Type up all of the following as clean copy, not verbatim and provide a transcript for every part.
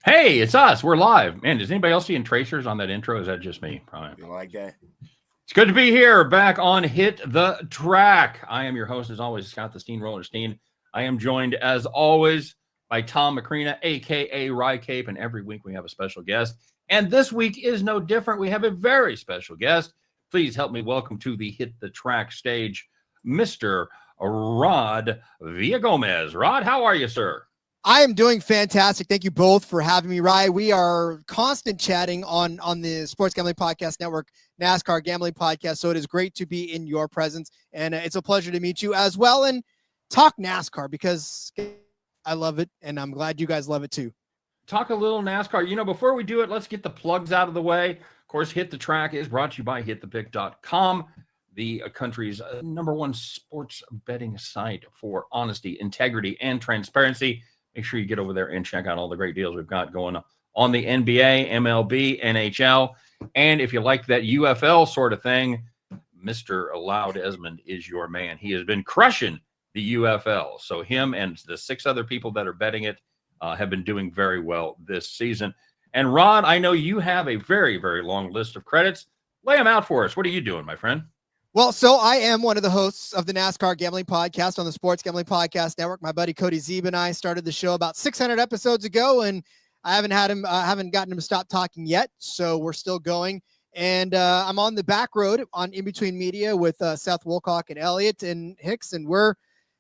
Hey, it's us. We're live. Man, does anybody else seeing tracers on that intro? Is that just me? Probably. You like that? It's good to be here, back on Hit the Track. I am your host, as always, Scott the Steamroller Steehn. I am joined, as always, by Tom Macrina, a.k.a. WryCape, and every week we have a special guest. And this week is no different. We have a very special guest. Please help me welcome to the Hit the Track stage, Mr. Rod Villagomez. Rod, how are you, sir? I am doing fantastic. Thank you both for having me, Rye. We are constant chatting on the Sports Gambling Podcast Network, NASCAR Gambling Podcast. So it is great to be in your presence, and it's a pleasure to meet you as well and talk NASCAR because I love it, and I'm glad you guys love it too. Talk a little NASCAR. You know, before we do it, let's get the plugs out of the way. Of course, Hit the Track is brought to you by hitthepick.com, the country's number one sports betting site for honesty, integrity, and transparency. Make sure you get over there and check out all the great deals we've got going on the NBA, MLB, NHL. And if you like that UFL sort of thing, Mr. Loud Esmond is your man. He has been crushing the UFL. So him and the 6 other people that are betting it have been doing very well this season. And Ron, I know you have a very, very long list of credits. Lay them out for us. What are you doing, my friend? Well, so I am one of the hosts of the NASCAR Gambling Podcast on the Sports Gambling Podcast Network. My buddy Cody Zeeb and I started the show about 600 episodes ago, and I haven't gotten him to stop talking yet. So we're still going. And I'm on the back road on In Between Media with Seth Wilcock and Elliott and Hicks, and we're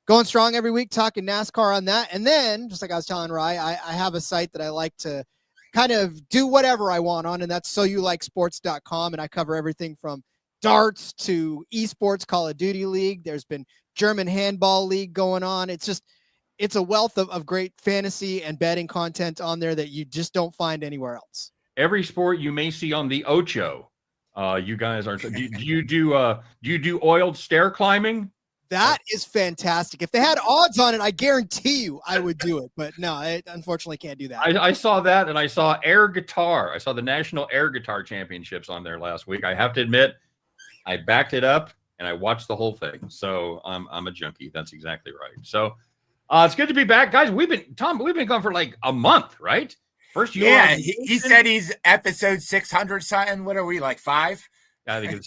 going strong every week talking NASCAR on that. And then, just like I was telling Rye, I have a site that I like to kind of do whatever I want on, and that's SoYouLikeSports.com, and I cover everything from darts to esports, Call of Duty League. There's been German handball league going on. It's a wealth of great fantasy and betting content on there that you just don't find anywhere else. Every sport you may see on the Ocho. You guys are. Do you do oiled stair climbing? That is fantastic. If they had odds on it, I guarantee you I would do it. But no, I unfortunately can't do that. I saw that, and I saw air guitar. I saw the National Air Guitar Championships on there last week. I have to admit, I backed it up and I watched the whole thing. So I'm a junkie. That's exactly right. So it's good to be back, guys. We've been gone for like a month, right? First, he said he's episode 600 something. What are we, like 5? I think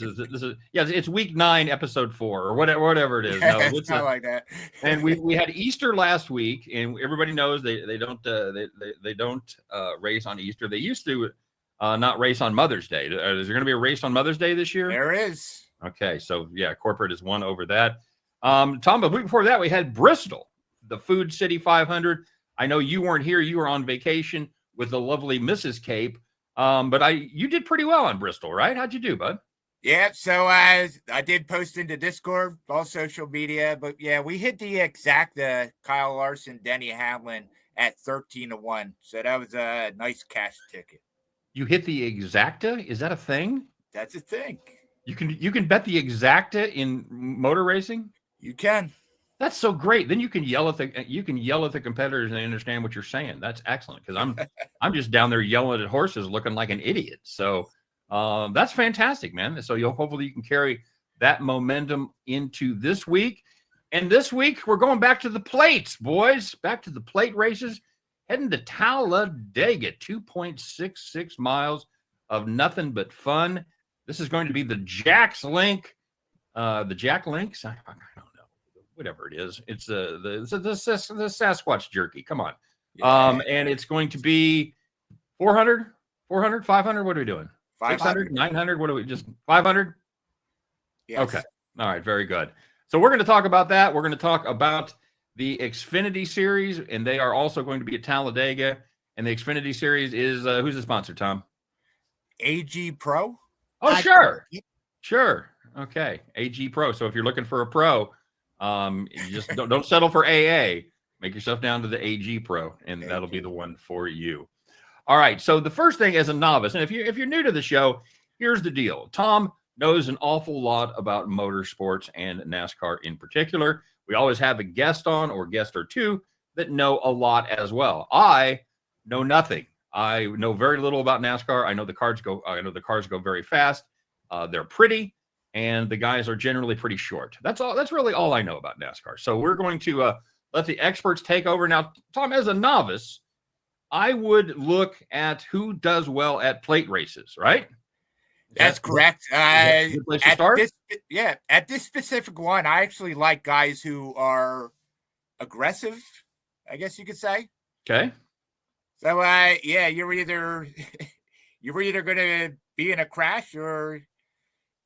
it's week 9, episode 4, or whatever it is. No, it's not like that. And we had Easter last week, and everybody knows they don't race on Easter. They used to not race on Mother's Day. Is there going to be a race on Mother's Day this year? There is. Okay, so yeah, corporate is one over that. Tom, but week before that we had Bristol, the Food City 500. I know you weren't here; you were on vacation with the lovely Mrs. Cape. But you did pretty well on Bristol, right? How'd you do, bud? Yeah, so I did post into Discord, all social media, but yeah, we hit the exacta Kyle Larson, Denny Hamlin at 13-1. So that was a nice cash ticket. You hit the exacta? Is that a thing? That's a thing. You can bet the exacta in motor racing? You can. That's so great. Then you can yell at the competitors and they understand what you're saying. That's excellent, because I'm just down there yelling at horses looking like an idiot. So that's fantastic, man. So hopefully you can carry that momentum into this week. And this week we're going back to the plates, boys. Back to the plate races. Heading to Talladega, 2.66 miles of nothing but fun. This is going to be the Jack's Link, the Jack Links. I don't know, whatever it is. It's the Sasquatch jerky. Come on, yeah. And it's going to be 400, 500. What are we doing? 600, 900. What are we? Just 500. Yes. Okay. All right. Very good. So we're going to talk about that. We're going to talk about the Xfinity Series, and they are also going to be at Talladega. And the Xfinity Series is who's the sponsor, Tom? AG Pro. Oh, sure. Okay, AG Pro. So if you're looking for a pro, you just don't settle for AA. Make yourself down to the AG Pro, and that'll be the one for you. All right. So the first thing, as a novice, and if you're new to the show, here's the deal. Tom knows an awful lot about motorsports and NASCAR in particular. We always have a guest on, or guest or two, that know a lot as well. I know nothing. I know very little about NASCAR. I know the cars go very fast. They're pretty, and the guys are generally pretty short. That's all. That's really all I know about NASCAR. So we're going to let the experts take over now. Tom, as a novice, I would look at who does well at plate races, right? That's correct. Good place to start? At this specific one, I actually like guys who are aggressive, I guess you could say. Okay. So, you're either going to be in a crash or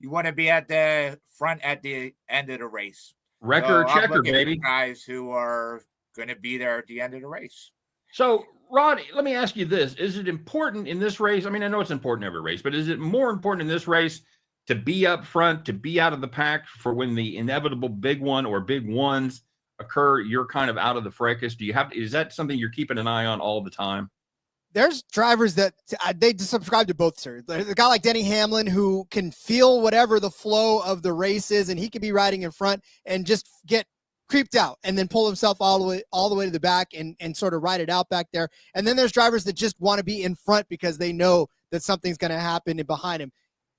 you want to be at the front at the end of the race. Wrecker So checker, baby. Guys who are going to be there at the end of the race. So, Rod, let me ask you this. Is it important in this race? I mean, I know it's important in every race, but is it more important in this race to be up front, to be out of the pack for when the inevitable big one or big ones occur, you're kind of out of the fracas? Is that something you're keeping an eye on all the time? There's drivers that they subscribe to both, sir. There's a guy like Denny Hamlin who can feel whatever the flow of the race is, and he could be riding in front and just get creeped out and then pull himself all the way to the back and sort of ride it out back there. And then there's drivers that just want to be in front because they know that something's going to happen behind him.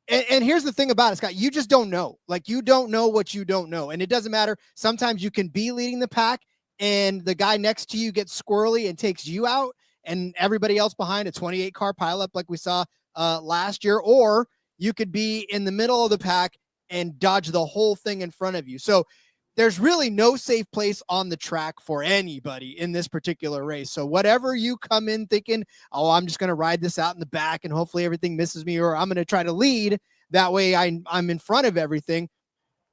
And here's the thing about it, Scott, you just don't know. Like, you don't know what you don't know. And it doesn't matter. Sometimes you can be leading the pack and the guy next to you gets squirrely and takes you out, and everybody else behind a 28 car pileup like we saw last year, or you could be in the middle of the pack and dodge the whole thing in front of you. So there's really no safe place on the track for anybody in this particular race. So whatever you come in thinking, oh, I'm just going to ride this out in the back and hopefully everything misses me, or I'm going to try to lead, that way I'm in front of everything,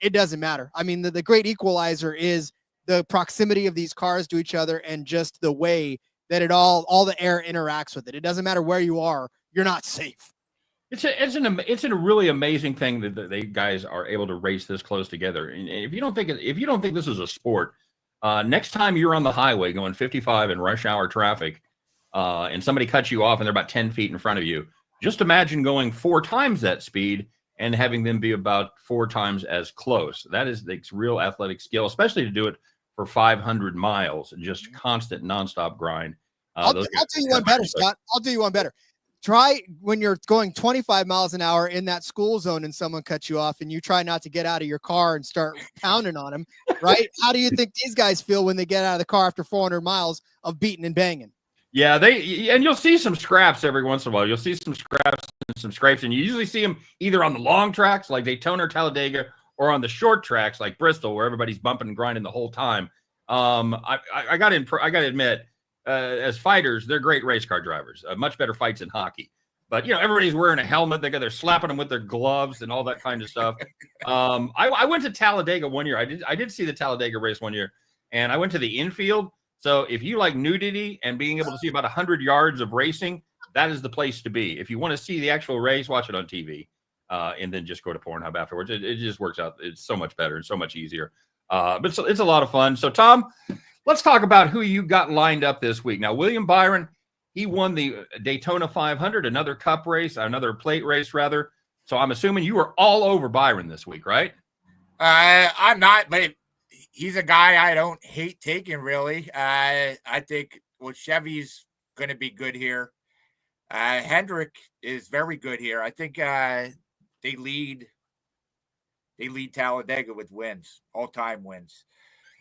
it doesn't matter. I mean, the great equalizer is the proximity of these cars to each other and just the way that all the air interacts with it. It doesn't matter where you are, you're not safe. It's a really amazing thing that they guys are able to race this close together. And if you don't think this is a sport, next time you're on the highway going 55 in rush hour traffic, and somebody cuts you off and they're about 10 feet in front of you, just imagine going 4 times that speed and having them be about 4 times as close. That is the real athletic skill, especially to do it for 500 miles, just constant nonstop grind. I'll do you one better, Scott. I'll do you one better. Try when you're going 25 miles an hour in that school zone and someone cuts you off and you try not to get out of your car and start pounding on them, right? How do you think these guys feel when they get out of the car after 400 miles of beating and banging? Yeah, and you'll see some scraps every once in a while. You'll see some scraps and some scrapes, and you usually see them either on the long tracks like Daytona or Talladega, or on the short tracks like Bristol, where everybody's bumping and grinding the whole time. I got to admit, as fighters, they're great race car drivers. Much better fights in hockey. But, everybody's wearing a helmet. They're slapping them with their gloves and all that kind of stuff. I went to Talladega one year. I did see the Talladega race one year, and I went to the infield. So if you like nudity and being able to see about 100 yards of racing, that is the place to be. If you want to see the actual race, watch it on TV, and then just go to Pornhub afterwards. It just works out. It's so much better and so much easier. But it's a lot of fun. So, Tom, let's talk about who you got lined up this week. Now, William Byron, he won the Daytona 500, another cup race, another plate race, rather. So I'm assuming you were all over Byron this week, right? I'm not, but he's a guy I don't hate taking, really. I think Chevy's going to be good here. Hendrick is very good here. I think they lead Talladega with wins, all-time wins.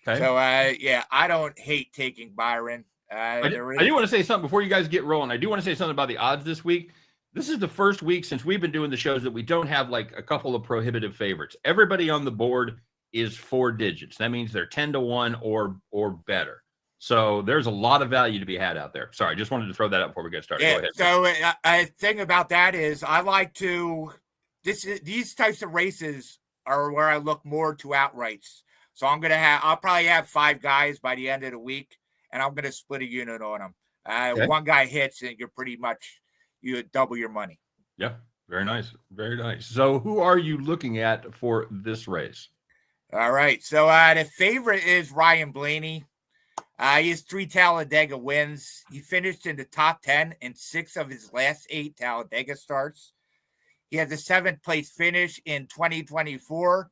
Okay. So, I don't hate taking Byron. I do want to say something before you guys get rolling. I do want to say something about the odds this week. This is the first week since we've been doing the shows that we don't have like a couple of prohibitive favorites. Everybody on the board is 4 digits. That means they're 10-1 or better. So there's a lot of value to be had out there. Sorry, just wanted to throw that up before we get started. Yeah, go ahead. So a thing about that is I like to these types of races are where I look more to outrights. So I'll probably have 5 guys by the end of the week, and I'm going to split a unit on them. Okay. One guy hits, and you double your money. Yeah, very nice. Very nice. So who are you looking at for this race? All right. So the favorite is Ryan Blaney. He has 3 Talladega wins. He finished in the top 10 in 6 of his last 8 Talladega starts. He has a 7th place finish in 2024.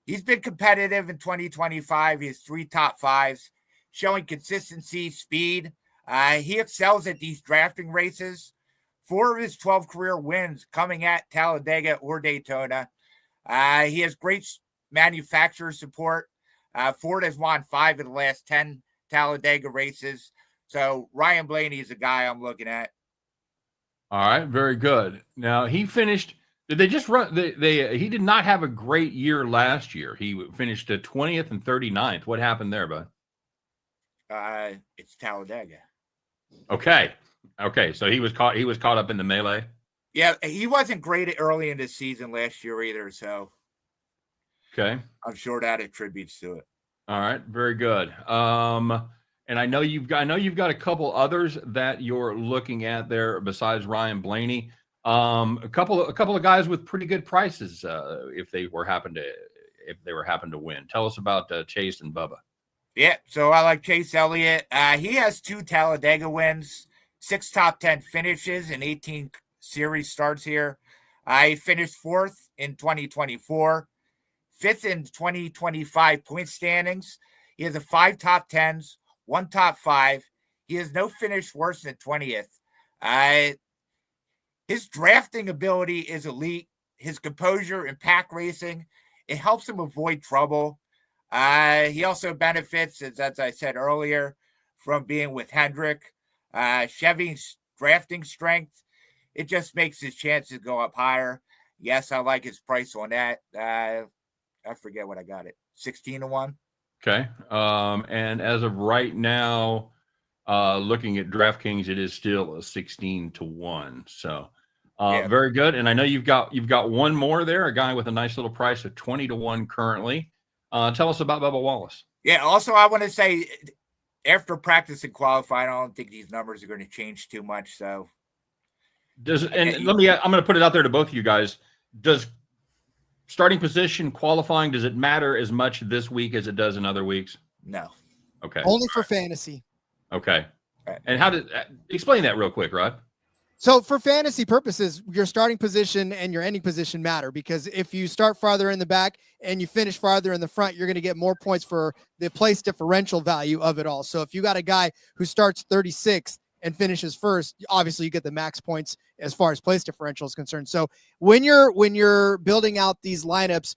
He's been competitive in 2025. He has 3 top 5s, showing consistency, speed. He excels at these drafting races. 4 of his 12 career wins coming at Talladega or Daytona. He has great manufacturer support. Ford has won 5 of the last 10 Talladega races. So Ryan Blaney is the guy I'm looking at. All right, very good. Now he finished. Did they just run? He did not have a great year last year. He finished 20th and 39th. What happened there, bud? It's Talladega. Okay. So he was caught up in the melee. Yeah, he wasn't great early in the season last year either. So okay, I'm sure that attributes to it. All right, very good. And I know you've got a couple others that you're looking at there besides Ryan Blaney. A couple of guys with pretty good prices if they were happen to win. Tell us about Chase and Bubba. Yeah, so I like Chase Elliott. He has 2 Talladega wins, 6 top 10 finishes, and 18 series starts here. He finished 4th in 2024, 5th in 2025 point standings. He has 5 top 10s, 1 top 5. He has no finish worse than 20th. His drafting ability is elite. His composure in pack racing, it helps him avoid trouble. He also benefits, as I said earlier, from being with Hendrick. Chevy's drafting strength, it just makes his chances go up higher. Yes, I like his price on that. I forget what I got it. 16-1. Okay. And as of right now, looking at DraftKings, it is still a 16-1. So very good. And I know you've got one more there, a guy with a nice little price of 20-1 currently. Tell us about Bubba Wallace. Yeah. Also, I want to say, after practice and qualifying, I don't think these numbers are going to change too much. So, I'm going to put it out there to both of you guys. Does starting position qualifying, does it matter as much this week as it does in other weeks? No. Okay. Only for fantasy. Okay. And how did explain that real quick, Rod? So for fantasy purposes, your starting position and your ending position matter, because if you start farther in the back and you finish farther in the front, you're going to get more points for the place differential value of it all. So if you got a guy who starts 36th and finishes first, obviously you get the max points as far as place differential is concerned. So when you're building out these lineups,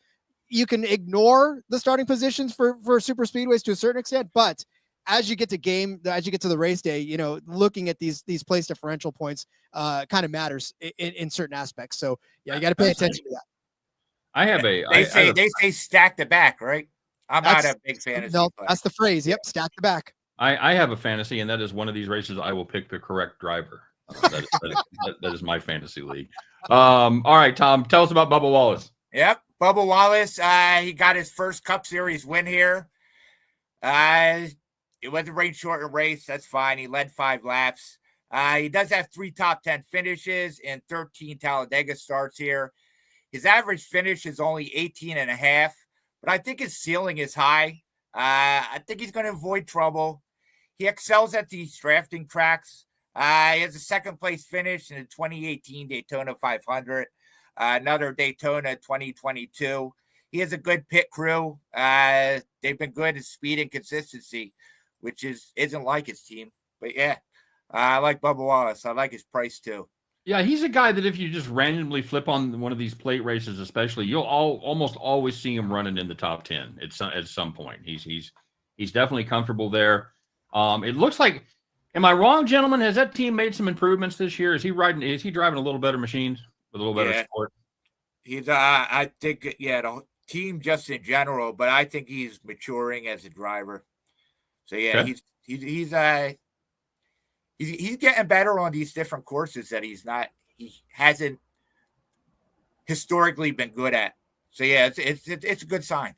you can ignore the starting positions for super speedways to a certain extent, but as you get to the race day, looking at these place differential points kind of matters in certain aspects. So yeah, you got to pay attention to that. I have they say stack the back, right? I'm not a big fantasy. No, that's the phrase. Yep, stack the back. I have a fantasy, and that is one of these races I will pick the correct driver. That is my fantasy league. All right, Tom, tell us about Bubba Wallace. Yep, Bubba Wallace. He got his first Cup Series win here. It was a rain-shortened race. That's fine. He led 5 laps. He does have 3 top 10 finishes and 13 Talladega starts here. His average finish is only 18.5, but I think his ceiling is high. I think he's going to avoid trouble. He excels at these drafting tracks. He has a second-place finish in the 2018 Daytona 500, another Daytona 2022. He has a good pit crew. They've been good at speed and consistency, which isn't like his team. But yeah, I like Bubba Wallace. I like his price too. Yeah, he's a guy that if you just randomly flip on one of these plate races, especially, you'll almost always see him running in the top 10 at some point. He's definitely comfortable there. It looks like, am I wrong, gentlemen? Has that team made some improvements this year? Is he driving a little better machines with a little better support? He's I think the team just in general, but I think he's maturing as a driver. So yeah, okay. He's getting better on these different courses that he hasn't historically been good at. So yeah, it's a good sign.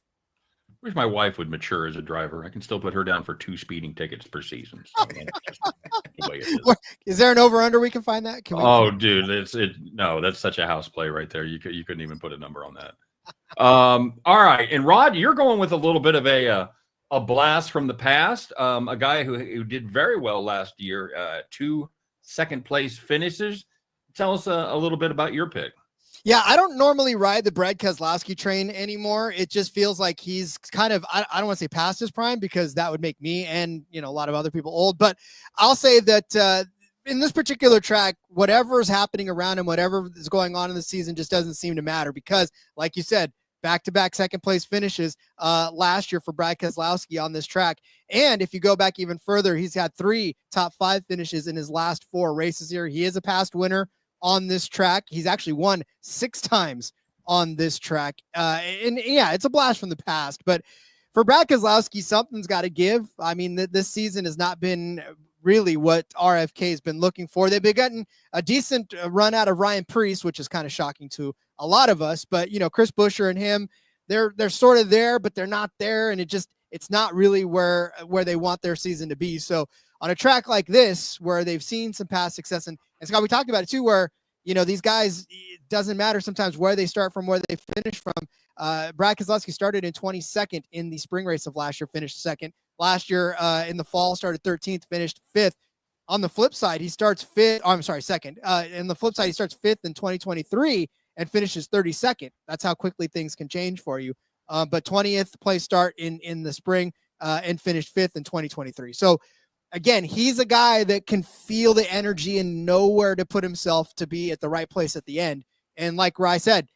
Wish my wife would mature as a driver. I can still put her down for 2 speeding tickets per season. So the way it is there an over/under we can find that? Dude, that's such a house play right there. You couldn't even put a number on that. All right, and Rod, you're going with a little bit of a blast from the past. A guy who did very well last year, 2 second-place finishes. Tell us a little bit about your pick. Yeah, I don't normally ride the Brad Keselowski train anymore. It just feels like he's kind of, I don't want to say past his prime, because that would make me and a lot of other people old. But I'll say that in this particular track, whatever is happening around him, whatever is going on in the season just doesn't seem to matter, because like you said, back-to-back second place finishes last year for Brad Keselowski on this track. And if you go back even further, he's had 3 top 5 finishes in his last 4 races here. He is a past winner on this track. He's actually won 6 times on this track. And yeah, it's a blast from the past, but for Brad Keselowski, something's got to give. I mean, this season has not been really what RFK has been looking for. They've been getting a decent run out of Ryan Preece, which is kind of shocking to a lot of us, but Chris Buescher and him, they're sort of there, but they're not there. And it's not really where they want their season to be. So on a track like this, where they've seen some past success, and Scott, we talked about it too, where, these guys, it doesn't matter sometimes where they start from, where they finish from. Brad Keselowski started in 22nd in the spring race of last year, finished 2nd. Last year in the fall, started 13th, finished 5th. On the flip side, he starts 5th. Oh, I'm sorry, 2nd. In the flip side, he starts 5th in 2023 and finishes 32nd. That's how quickly things can change for you. But 20th place start in the spring and finished 5th in 2023. So again, he's a guy that can feel the energy and know where to put himself to be at the right place at the end. And like Rye said,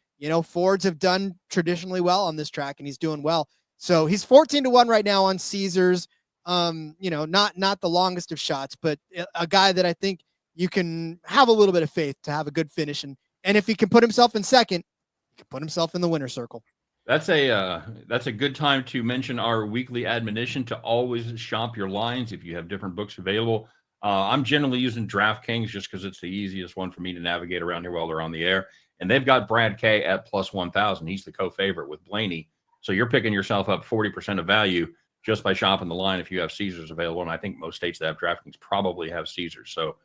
Fords have done traditionally well on this track, and he's doing well. So he's 14-1 right now on Caesars. Not the longest of shots, but a guy that I think you can have a little bit of faith to have a good finish. And if he can put himself in second, he can put himself in the winner's circle. That's a good time to mention our weekly admonition to always shop your lines if you have different books available. I'm generally using DraftKings just because it's the easiest one for me to navigate around here while they're on the air. And they've got Brad K at plus 1,000. He's the co-favorite with Blaney. So you're picking yourself up 40% of value just by shopping the line if you have Caesars available. And I think most states that have DraftKings probably have Caesars. So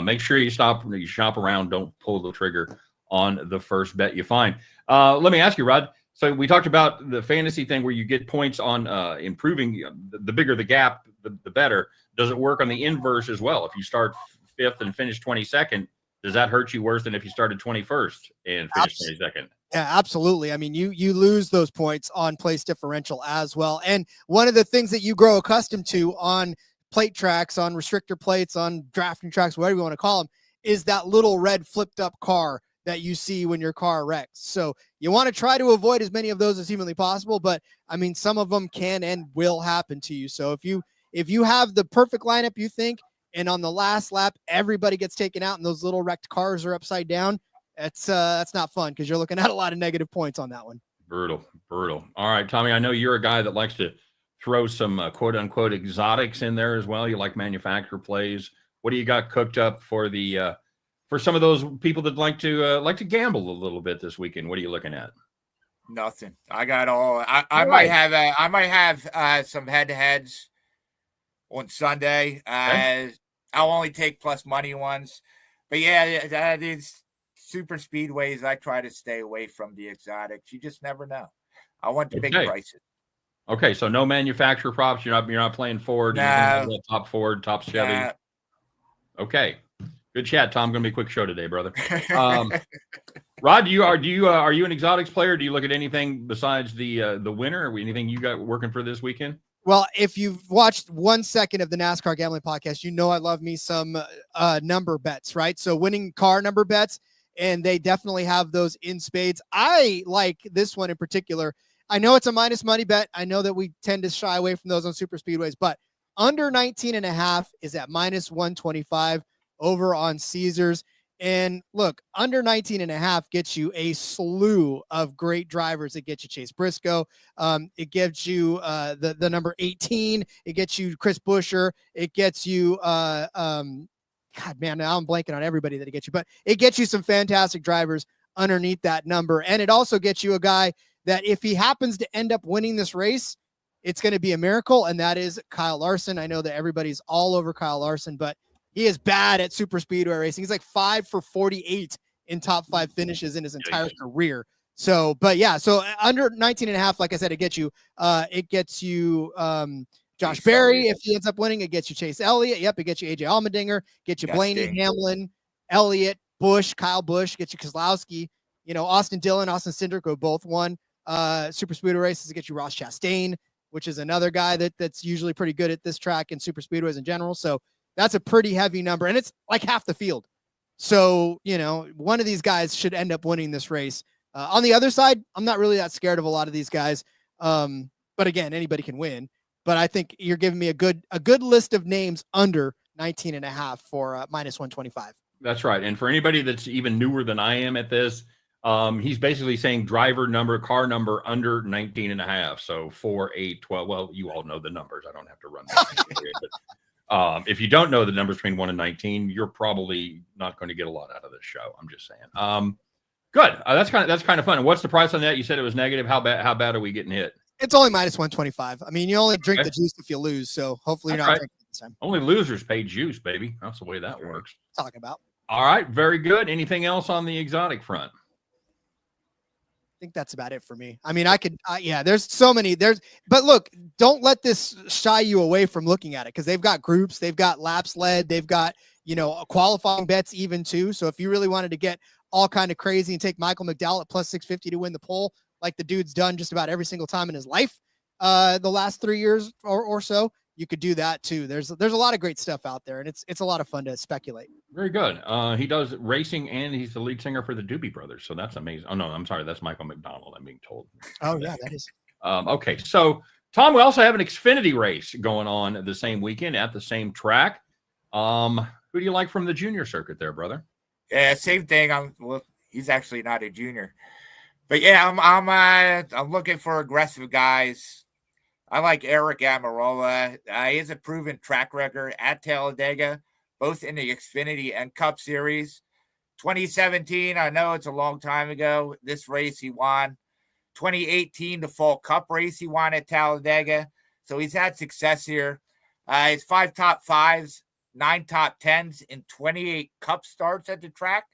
make sure you shop around. Don't pull the trigger on the first bet you find. Let me ask you, Rod. So we talked about the fantasy thing where you get points on improving. The bigger the gap, the better. Does it work on the inverse as well? If you start 5th and finish 22nd, does that hurt you worse than if you started 21st and finished 22nd? Yeah, absolutely. I mean, you lose those points on place differential as well. And one of the things that you grow accustomed to on plate tracks, on restrictor plates, on drafting tracks, whatever you want to call them, is that little red flipped up car that you see when your car wrecks. So you want to try to avoid as many of those as humanly possible, but I mean, some of them can and will happen to you. So if you have the perfect lineup, you think, and on the last lap, everybody gets taken out and those little wrecked cars are upside down, that's not fun because you're looking at a lot of negative points on that one. Brutal. All right, Tommy, I know you're a guy that likes to throw some quote unquote exotics in there as well. You like manufacturer plays. What do you got cooked up for the for some of those people that like to gamble a little bit this weekend? What are you looking at? Nothing. I got all. I might have some head-to-heads on Sunday. Okay. I'll only take plus money ones, but yeah, these super speedways, I try to stay away from the exotics. You just never know. I want the big prices. Okay, so no manufacturer props. You're not playing Ford. No. Top Ford, top Chevy. Okay, good chat, Tom. Going to be a quick show today, brother. Rod, are you an exotics player? Do you look at anything besides the winner? Or anything you got working for this weekend? Well, if you've watched 1 second of the NASCAR Gambling Podcast, I love me some number bets, right? So winning car number bets, and they definitely have those in spades. I like this one in particular. I know it's a minus money bet. I know that we tend to shy away from those on super speedways, but under 19.5 is at minus 125 over on Caesars. And look, under 19.5 gets you a slew of great drivers. It gets you Chase Briscoe. It gives you the number 18. It gets you Chris Buescher. It gets you, God, man, now I'm blanking on everybody that it gets you, but it gets you some fantastic drivers underneath that number. And it also gets you a guy that if he happens to end up winning this race, it's going to be a miracle. And that is Kyle Larson. I know that everybody's all over Kyle Larson, but he is bad at super speedway racing. He's like 5 for 48 in top 5 finishes in his entire career. So, but yeah, so under 19.5, like I said, it gets you Josh Berry. If he ends up winning, it gets you Chase Elliott. Yep. It gets you AJ Allmendinger, get you Blaney, Hamlin, Elliott, Busch, Kyle Busch, get you Keselowski, Austin Dillon, Austin Cindric, who both won super speedway races. To get you Ross Chastain, which is another guy that's usually pretty good at this track and super speedways in general. So that's a pretty heavy number, and it's like half the field. So, one of these guys should end up winning this race. On the other side, I'm not really that scared of a lot of these guys. But again, anybody can win. But I think you're giving me a good list of names under 19.5 for minus 125. That's right. And for anybody that's even newer than I am at this, he's basically saying car number under 19.5. So 4, 8, 12. Well, you all know the numbers. I don't have to run that. But if you don't know the numbers between 1 and 19, you're probably not going to get a lot out of this show. I'm just saying. Good. That's kind of fun. And what's the price on that? You said it was negative. How bad are we getting hit? It's only minus 125. I mean, you only drink the juice if you lose. So hopefully you're not drinking this time. Only losers pay juice, baby. That's the way that works. Talking about. All right. Very good. Anything else on the exotic front? I think that's about it for me. I mean, there's so many. But look, don't let this shy you away from looking at it, because they've got groups, they've got laps led, they've got, qualifying bets even too. So if you really wanted to get all kind of crazy and take Michael McDowell at plus 650 to win the pole, like the dude's done just about every single time in his life, the last 3 years or so, you could do that too. There's a lot of great stuff out there, and it's a lot of fun to speculate. Very good. He does racing, and he's the lead singer for the Doobie Brothers, so that's amazing. Oh no, I'm sorry, that's Michael McDonald, I'm being told. Oh yeah, that is. Okay, so Tom, we also have an Xfinity race going on the same weekend at the same track. Who do you like from the junior circuit there, brother? Yeah, same thing. He's actually not a junior, but yeah, I'm looking for aggressive guys. I like Eric Amarola. He has a proven track record at Talladega, both in the Xfinity and Cup Series. 2017, I know it's a long time ago. This race he won. 2018, the Fall Cup race he won at Talladega. So he's had success here. He's 5 top 5s, 9 top 10s, in 28 Cup starts at the track.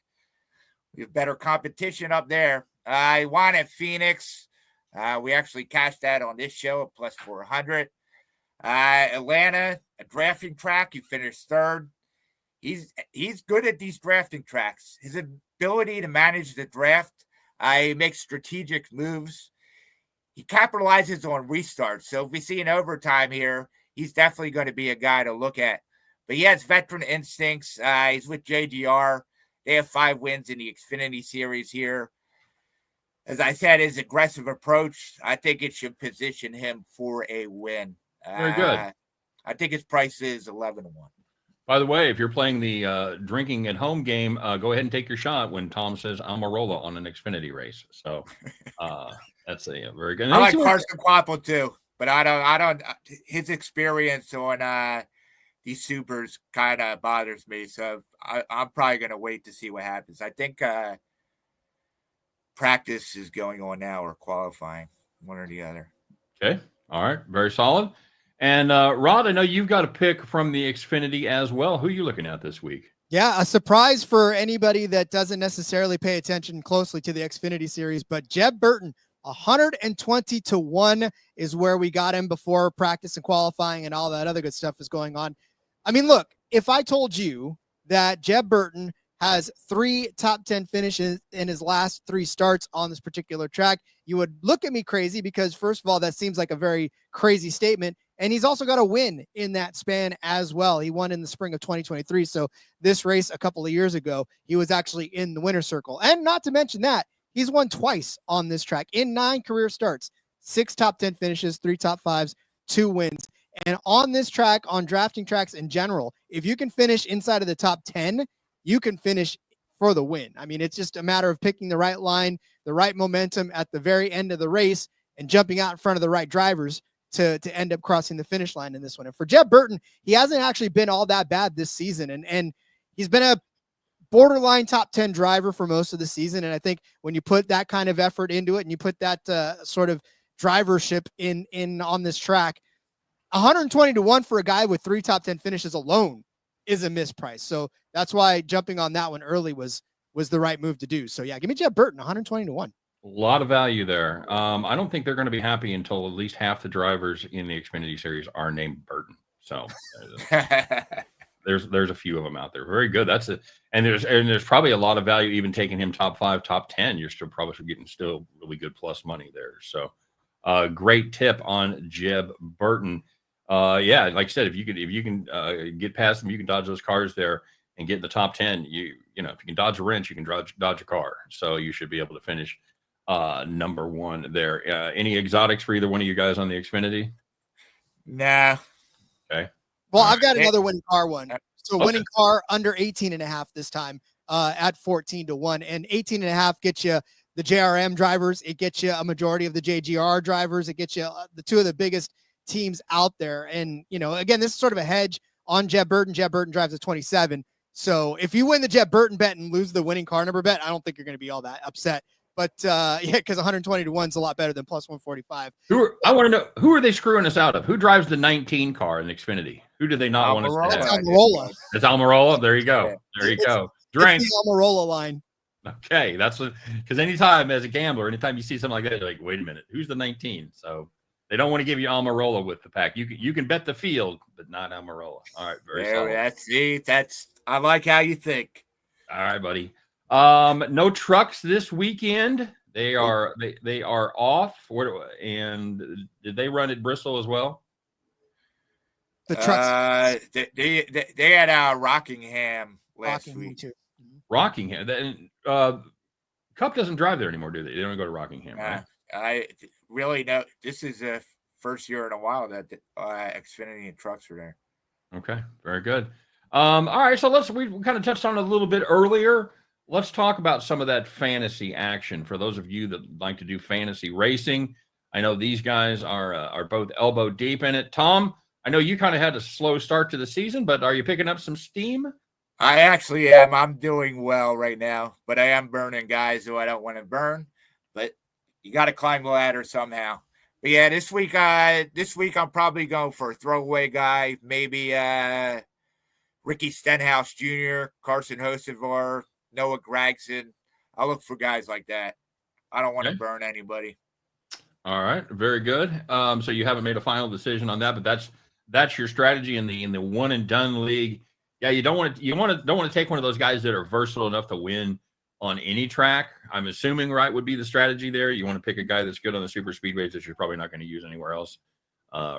We have better competition up there. He won at Phoenix. We actually cashed that on this show at plus 400. Atlanta, a drafting track, he finished 3rd. He's good at these drafting tracks. His ability to manage the draft, he makes strategic moves. He capitalizes on restarts. So if we see an overtime here, he's definitely going to be a guy to look at. But he has veteran instincts. He's with JGR. They have 5 wins in the Xfinity Series here. As I said, his aggressive approach, I think it should position him for a win. Very good. I think his price is 11-1. By the way, if you're playing the drinking at home game, go ahead and take your shot when Tom says Amarola on an Xfinity race. So that's very good. And I like Carson Quapple too, but I don't. His experience on these supers kind of bothers me. So I'm probably going to wait to see what happens. I think practice is going on now, or qualifying, one or the other. Okay. All right. Very solid. And Rod, I know you've got a pick from the Xfinity as well. Who are you looking at this week? Yeah, a surprise for anybody that doesn't necessarily pay attention closely to the Xfinity Series, but Jeb Burton, 120-1 is where we got him before practice and qualifying and all that other good stuff is going on. I mean, look, if I told you that Jeb Burton has 3 top 10 finishes in his last 3 starts on this particular track, you would look at me crazy, because first of all, that seems like a very crazy statement. And he's also got a win in that span as well. He won in the spring of 2023. So this race a couple of years ago, he was actually in the winner's circle. And not to mention that, he's won twice on this track in 9 career starts, 6 top 10 finishes, 3 top 5s, 2 wins. And on this track, on drafting tracks in general, if you can finish inside of the top 10, you can finish for the win. I mean, it's just a matter of picking the right line, the right momentum at the very end of the race, and jumping out in front of the right drivers to end up crossing the finish line in this one. And for Jeb Burton, he hasn't actually been all that bad this season. And he's been a borderline top 10 driver for most of the season. And I think when you put that kind of effort into it, and you put that sort of drivership in on this track, 120-1 for a guy with 3 top 10 finishes alone is a misprice. So that's why jumping on that one early was the right move to do. So yeah, give me Jeb Burton, 120-1. A lot of value there. I don't think they're going to be happy until at least half the drivers in the Xfinity Series are named Burton. So there's a few of them out there. Very good. That's it. And there's probably a lot of value even taking him top 5, top 10. You're still probably getting really good plus money there. So great tip on Jeb Burton. Yeah, like I said, if you can get past them, you can dodge those cars there and get in the top 10. You know, if you can dodge a wrench, you can dodge a car. So you should be able to finish number one there. Any exotics for either one of you guys on the Xfinity? Nah. Okay. Well, I've got another winning car one. So Okay. winning car under 18.5 this time at 14-1. And 18.5 gets you the JRM drivers. It gets you a majority of the JGR drivers. It gets you the two of the biggest teams out there. And, again, this is sort of a hedge on Jeb Burton. Jeb Burton drives a 27. So if you win the Jeb Burton bet and lose the winning car number bet, I don't think you're going to be all that upset. But because 120-1 is a lot better than plus 145. I want to know, who are they screwing us out of? Who drives the 19 car in Xfinity? Who do they not want us to have? It's Almirola. It's Almirola. There you go. There you go. Drink. It's the Almirola line. Okay, that's because anytime as a gambler, anytime you see something like that, you're like, wait a minute, who's the 19? So they don't want to give you Almirola with the pack. You can bet the field, but not Almirola. All right, very solid. That's I like how you think. All right, buddy. No trucks this weekend. They are off. And did they run at Bristol as well? The trucks. They had Rockingham last week. Too. Rockingham. Cup doesn't drive there anymore, do they? They don't go to Rockingham, right? I really know. This is the first year in a while that Xfinity and trucks are there. Okay, very good. All right, so we kind of touched on it a little bit earlier. Let's talk about some of that fantasy action for those of you that like to do fantasy racing. I know these guys are both elbow deep in it. Tom, I know you kind of had a slow start to the season, but are you picking up some steam? I actually am. I'm doing well right now, but I am burning guys who I don't want to burn. But you got to climb the ladder somehow. But yeah, this week I'm probably going for a throwaway guy, maybe Ricky Stenhouse Jr., Carson Hocevar, Noah Gragson. I'll look for guys like that. I don't want to burn anybody. All right, very good. So you haven't made a final decision on that, but that's your strategy in the one and done league. Yeah, you don't want to take one of those guys that are versatile enough to win on any track. I'm assuming would be the strategy there. You want to pick a guy that's good on the super speedways that you're probably not going to use anywhere else.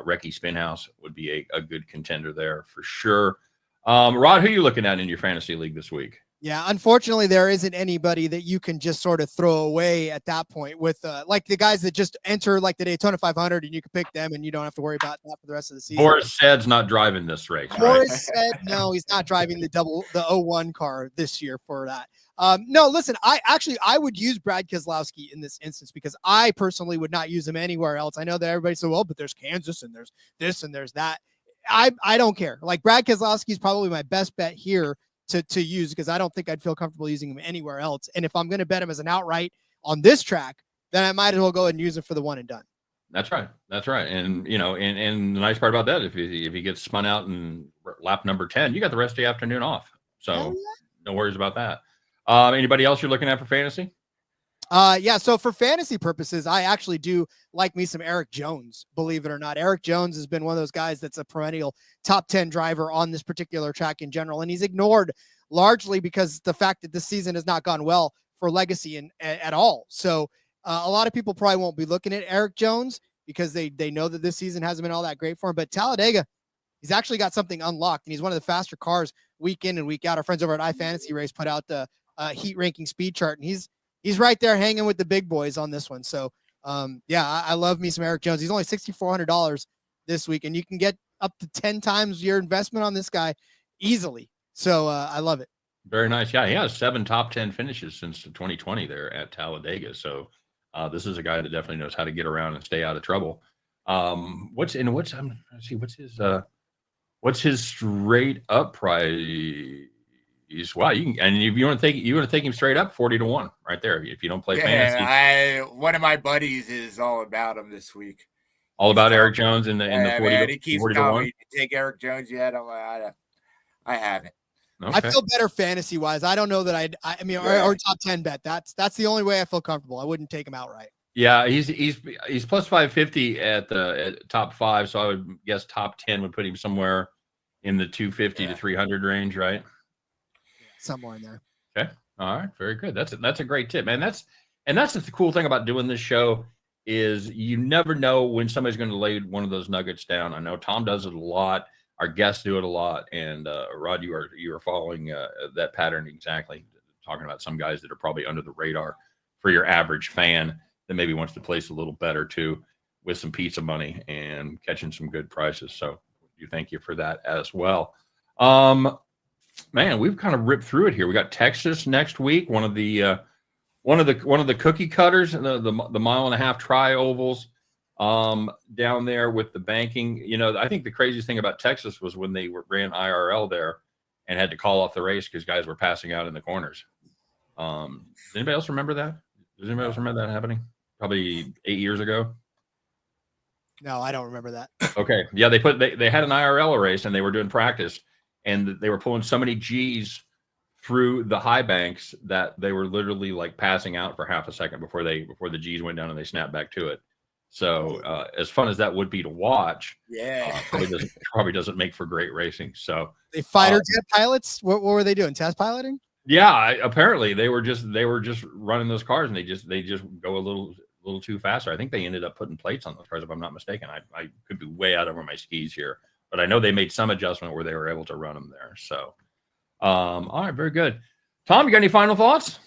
Ricky Stenhouse would be a good contender there for sure. Rod, who are you looking at in your fantasy league this week? Yeah, unfortunately, there isn't anybody that you can just sort of throw away at that point with like the guys that just enter like the Daytona 500 and you can pick them and you don't have to worry about that for the rest of the season. Boris Said's not driving this race. Boris said no, he's not driving the 01 car this year for that. No, listen, I would use Brad Keselowski in this instance because I personally would not use him anywhere else. I know that everybody said, well, but there's Kansas and there's this and there's that. I don't care. Like Brad Keselowski is probably my best bet here to use because I don't think I'd feel comfortable using him anywhere else. And if I'm going to bet him as an outright on this track, then I might as well go ahead and use him for the one and done. That's right. And and the nice part about that, if he gets spun out in lap number 10, you got the rest of the afternoon off. So no worries about that. Anybody else you're looking at for fantasy? So for fantasy purposes, I actually do like me some Eric Jones, believe it or not. Eric Jones has been one of those guys that's a perennial top 10 driver on this particular track in general. And he's ignored largely because the fact that this season has not gone well for Legacy at all. So a lot of people probably won't be looking at Eric Jones because they know that this season hasn't been all that great for him. But Talladega, he's actually got something unlocked and he's one of the faster cars week in and week out. Our friends over at iFantasy Race put out the heat ranking speed chart and he's right there hanging with the big boys on this one. So, I love me some Eric Jones. He's only $6,400 this week, and you can get up to 10 times your investment on this guy easily. So, I love it. Very nice. Yeah, he has 7 top 10 finishes since 2020 there at Talladega. So, this is a guy that definitely knows how to get around and stay out of trouble. What's his straight up price? Wow, and if you want to take him straight up, 40-1 right there. If you don't play fantasy, one of my buddies is all about him this week. All about Eric Jones in the 40 he keeps 40-1. You take Eric Jones yet? I haven't. Okay. I feel better fantasy wise. I don't know that or top 10 bet. That's the only way I feel comfortable. I wouldn't take him outright. Yeah, he's plus 550 at top 5, so I would guess top 10 would put him somewhere in the 250 to 300 range, right? Somewhere in there. Okay. All right. Very good. That's a great tip, man. That's the cool thing about doing this show is you never know when somebody's going to lay one of those nuggets down. I know Tom does it a lot. Our guests do it a lot. And Rod, you are following that pattern exactly. Talking about some guys that are probably under the radar for your average fan that maybe wants to place a little better too, with some pizza money and catching some good prices. So thank you for that as well. Man, we've kind of ripped through it here. We got Texas next week, one of the cookie cutters, the mile and a half tri-ovals down there with the banking. You know, I think the craziest thing about Texas was when they ran IRL there and had to call off the race because guys were passing out in the corners. Does anybody else remember that? Does anybody else remember that happening? Probably 8 years ago. No, I don't remember that. Okay. Yeah, they had an IRL race and they were doing practice and they were pulling so many G's through the high banks that they were literally like passing out for half a second before the G's went down and they snapped back to it. So as fun as that would be to watch, probably doesn't make for great racing. So they fighter jet pilots. What were they doing? Test piloting? Yeah, apparently they were just running those cars and they just go a little too faster. I think they ended up putting plates on those cars, if I'm not mistaken. I could be way out over my skis here, but I know they made some adjustment where they were able to run them there. So, all right, very good. Tom, you got any final thoughts?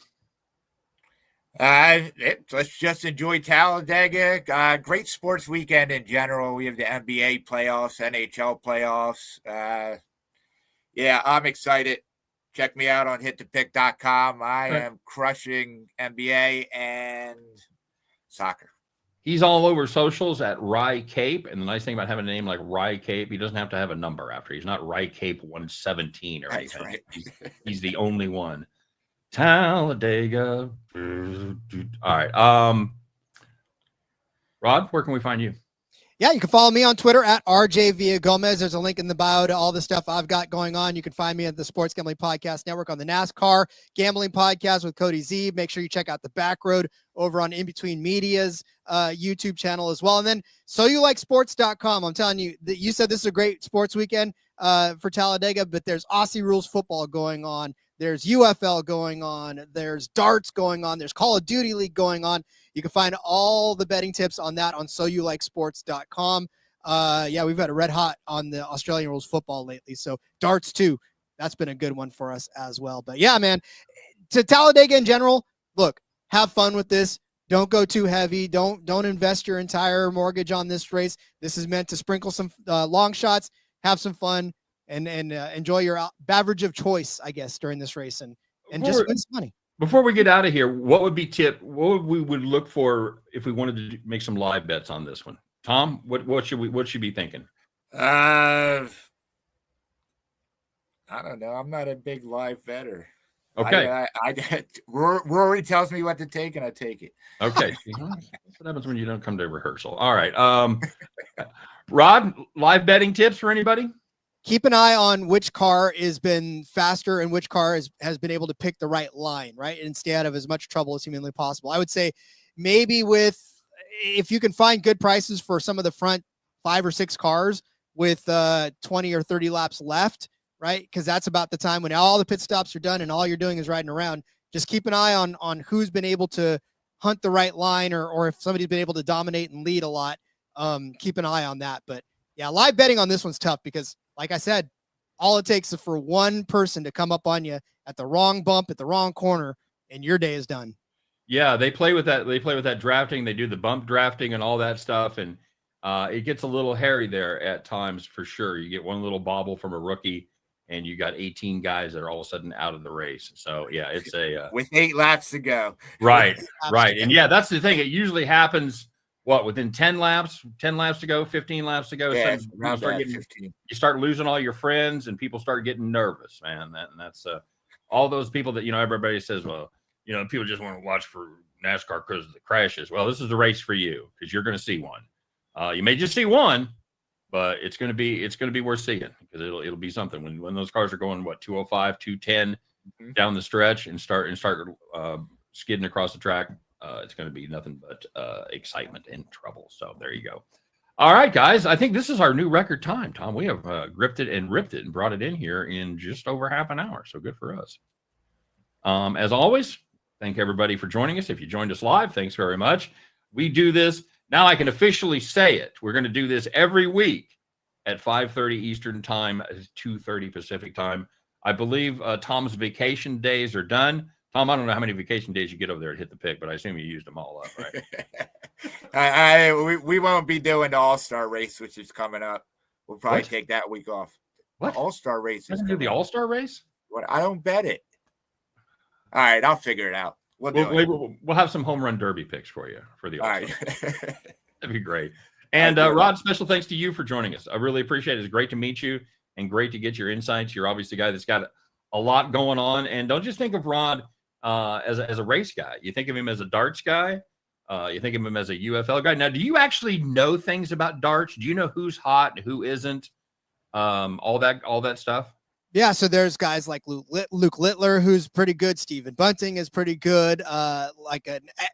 Let's just enjoy Talladega. Great sports weekend in general. We have the NBA playoffs, NHL playoffs. Yeah, I'm excited. Check me out on hitthepick.com. I am crushing NBA and soccer. He's all over socials at WryCape. And the nice thing about having a name like WryCape, he doesn't have to have a number after. He's not WryCape 117 or anything. Right. He's the only one. Talladega. All right. Rod, where can we find you? Yeah, you can follow me on Twitter at RJ Villagomez. There's a link in the bio to all the stuff I've got going on. You can find me at the Sports Gambling Podcast Network on the NASCAR Gambling Podcast with Cody Z. Make sure you check out the Back Road over on In Between Media's YouTube channel as well. And then SoYouLikeSports.com. I'm telling you, that you said this is a great sports weekend for Talladega, but there's Aussie rules football going on. There's UFL going on. There's darts going on. There's Call of Duty League going on. You can find all the betting tips on that on SoYouLikeSports.com. Yeah, we've had a red hot on the Australian rules football lately. So darts too. That's been a good one for us as well. But yeah, man, to Talladega in general, look, have fun with this. Don't go too heavy. Don't invest your entire mortgage on this race. This is meant to sprinkle some long shots, have some fun, and enjoy your beverage of choice, I guess, during this race and just win some money. Before we get out of here, what would we look for if we wanted to make some live bets on this one? Tom, what should we be thinking? I don't know. I'm not a big live better. Okay. Rory tells me what to take and I take it. Okay. That's what happens when you don't come to rehearsal. All right. Rod, live betting tips for anybody? Keep an eye on which car has been faster and which car has been able to pick the right line, right? And stay out of as much trouble as humanly possible. I would say maybe if you can find good prices for some of the front 5 or 6 cars with 20 or 30 laps left, right? Because that's about the time when all the pit stops are done and all you're doing is riding around. Just keep an eye on who's been able to hunt the right line or if somebody's been able to dominate and lead a lot. Keep an eye on that. But yeah, live betting on this one's tough because, like I said, all it takes is for one person to come up on you at the wrong bump at the wrong corner, and your day is done. Yeah, they play with that. They play with that drafting. They do the bump drafting and all that stuff, and it gets a little hairy there at times for sure. You get one little bobble from a rookie, and you got 18 guys that are all of a sudden out of the race. So yeah, it's with 8 laps to go. Right, right, and yeah, that's the thing. It usually happens. What, within 10 laps to go, 15 laps to go? Yeah, you start losing all your friends and people start getting nervous, man. That's all those people that, everybody says, well, people just want to watch for NASCAR because of the crashes. Well, this is the race for you because you're going to see one. You may just see one, but it's going to be worth seeing because it'll be something when those cars are going, 205, 210 down the stretch and start skidding across the track. It's going to be nothing but excitement and trouble. So there you go. All right, guys. I think this is our new record time, Tom. We have gripped it and ripped it and brought it in here in just over half an hour. So good for us. As always, thank everybody for joining us. If you joined us live, thanks very much. We do this. Now I can officially say it. We're going to do this every week at 5:30 Eastern time, 2:30 Pacific time. I believe Tom's vacation days are done. Tom, I don't know how many vacation days you get over there to hit the pick, but I assume you used them all up, right? We won't be doing the All-Star race, which is coming up. We'll probably take that week off. What? The All-Star race is do the All-Star race? What? I don't bet it. All right, I'll figure it out. We'll have some home run derby picks for you for the All-Star. Right. That'd be great. And Rod, special thanks to you for joining us. I really appreciate it. It's great to meet you and great to get your insights. You're obviously a guy that's got a lot going on. And don't just think of Rod as a race guy. You think of him as a darts guy. You think of him as a UFL guy. Now, do you actually know things about darts? Do you know who's hot and who isn't? All that stuff. Yeah, so there's guys like Luke Littler, who's pretty good. Stephen Bunting is pretty good. Like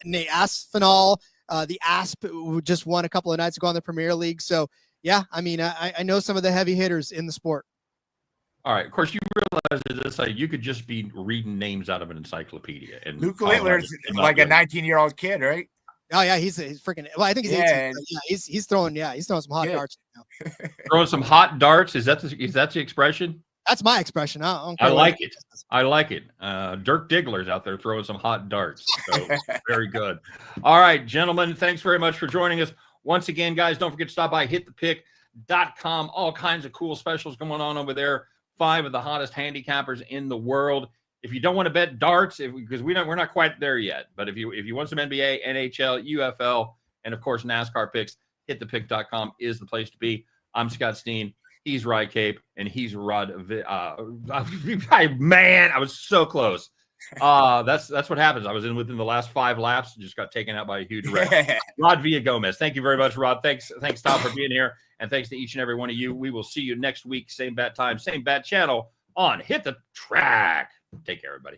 Nate Aspinall, the Asp, who just won a couple of nights ago in the Premier League. So, yeah, I mean, I know some of the heavy hitters in the sport. All right. Of course, you realize that this you could just be reading names out of an encyclopedia. And Luke Littler's like a 19-year-old kid, right? Oh yeah, he's freaking. Well, I think he's 18. Yeah, he's throwing some hot darts right now. Throwing some hot darts. Is that the expression? That's my expression. I like it. I like it. Dirk Diggler's out there throwing some hot darts. So very good. All right, gentlemen, thanks very much for joining us. Once again, guys, don't forget to stop by hitthepick.com. All kinds of cool specials going on over there. 5 of the hottest handicappers in the world. If you don't want to bet darts, because we're not quite there yet, but if you want some NBA, NHL, UFL, and of course NASCAR picks, hitthepick.com is the place to be. I'm Scott Steehn. He's RyCape, and he's Rod. Man, I was so close. That's what happens. I was within the last 5 laps, just got taken out by a huge wreck. Rod Villagomez. Thank you very much, Rod. Thanks, Tom, for being here, and thanks to each and every one of you. We will see you next week, same bat time, same bat channel on Hit the Track. Take care, everybody.